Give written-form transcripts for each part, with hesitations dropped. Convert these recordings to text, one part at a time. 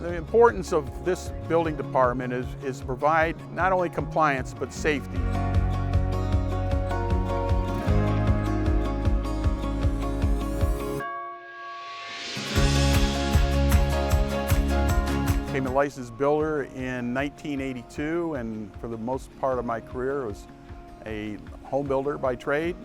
The importance of this building department is to provide not only compliance but safety. I became a licensed builder in 1982, and for the most part of my career was a home builder by trade,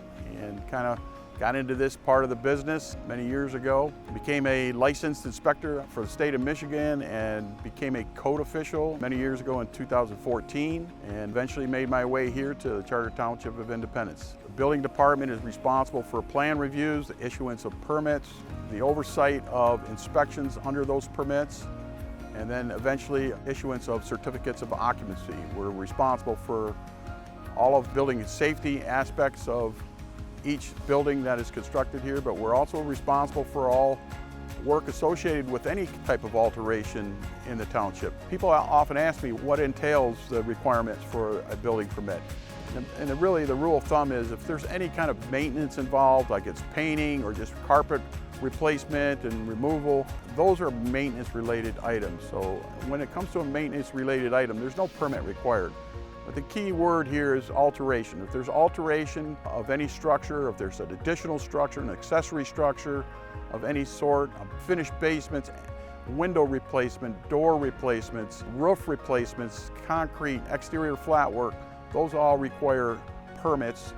and kind of got into this part of the business many years ago. Became a licensed inspector for the state of Michigan and became a code official many years ago in 2014, and eventually made my way here to the Charter Township of Independence. The building department is responsible for plan reviews, the issuance of permits, the oversight of inspections under those permits, and then eventually issuance of certificates of occupancy. We're responsible for all of building safety aspects of each building that is constructed here, but we're also responsible for all work associated with any type of alteration in the township. People often ask me what entails the requirements for a building permit. And really the rule of thumb is if there's any kind of maintenance involved, like it's painting or just carpet replacement and removal, those are maintenance related items. So when it comes to a maintenance related item, there's no permit required. But the key word here is alteration. If there's alteration of any structure, if there's an additional structure, an accessory structure of any sort, finished basements, window replacement, door replacements, roof replacements, concrete, exterior flat work, those all require permits.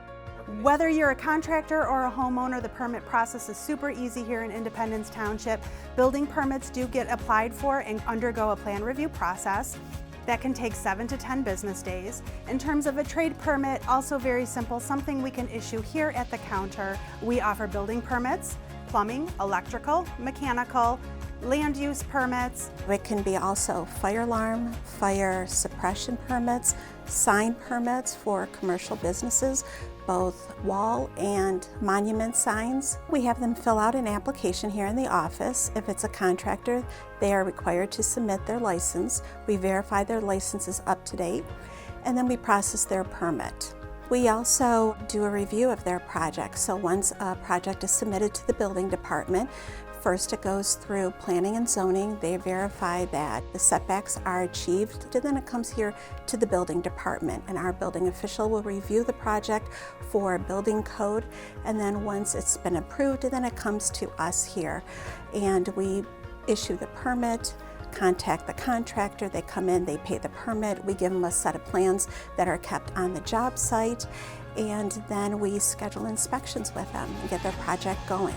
Whether you're a contractor or a homeowner, the permit process is super easy here in Independence Township. Building permits do get applied for and undergo a plan review process. That can take 7 to 10 business days. In terms of a trade permit, also very simple, something we can issue here at the counter. We offer building permits, plumbing, electrical, mechanical, land use permits. It can be also fire alarm, fire suppression permits, sign permits for commercial businesses, both wall and monument signs. We have them fill out an application here in the office. If it's a contractor, they are required to submit their license. We verify their license is up to date, and then we process their permit. We also do a review of their project. So once a project is submitted to the building department, first it goes through planning and zoning. They verify that the setbacks are achieved, and then it comes here to the building department, and our building official will review the project for building code, and then once it's been approved, then it comes to us here, and we issue the permit, contact the contractor, they come in, they pay the permit, we give them a set of plans that are kept on the job site, and then we schedule inspections with them and get their project going.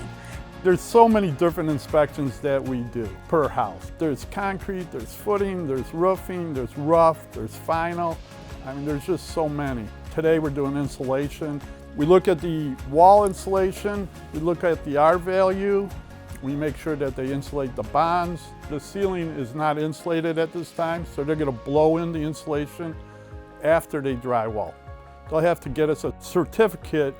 There's so many different inspections that we do per house. There's concrete, there's footing, there's roofing, there's rough, there's final. I mean, there's just so many. Today we're doing insulation. We look at the wall insulation, we look at the R value, we make sure that they insulate the bonds. The ceiling is not insulated at this time, so they're gonna blow in the insulation after they drywall. They'll have to get us a certificate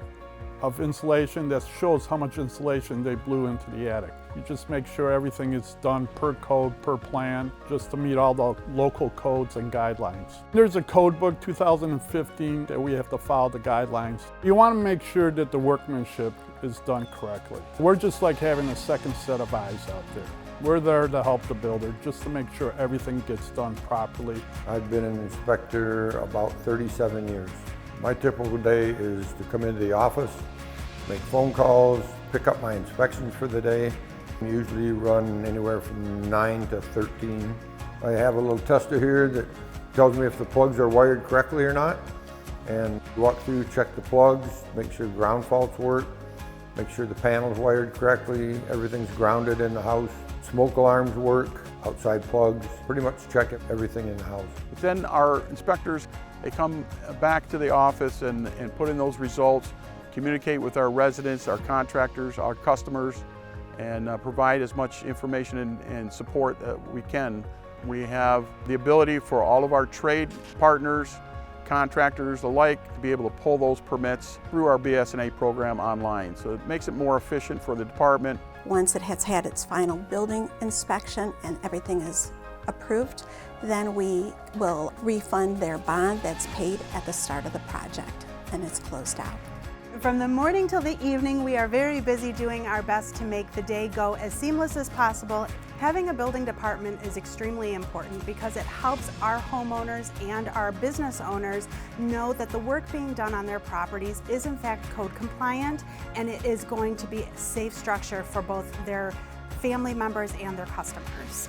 of insulation that shows how much insulation they blew into the attic. You just make sure everything is done per code, per plan, just to meet all the local codes and guidelines. There's a code book 2015 that we have to follow the guidelines. You want to make sure that the workmanship is done correctly. We're just like having a second set of eyes out there. We're there to help the builder, just to make sure everything gets done properly. I've been an inspector about 37 years. My typical day is to come into the office, make phone calls, pick up my inspections for the day. I usually run anywhere from 9 to 13. I have a little tester here that tells me if the plugs are wired correctly or not. And walk through, check the plugs, make sure ground faults work, make sure the panel's wired correctly, everything's grounded in the house, smoke alarms work, outside plugs, pretty much check everything in the house. But then our inspectors, they come back to the office and put in those results, communicate with our residents, our contractors, our customers, and provide as much information and support that we can. We have the ability for all of our trade partners, contractors alike, to be able to pull those permits through our BS&A program online. So it makes it more efficient for the department. Once it has had its final building inspection and everything is approved, then we will refund their bond that's paid at the start of the project, and it's closed out. From the morning till the evening, we are very busy doing our best to make the day go as seamless as possible. Having a building department is extremely important because it helps our homeowners and our business owners know that the work being done on their properties is in fact code compliant, and it is going to be a safe structure for both their family members and their customers.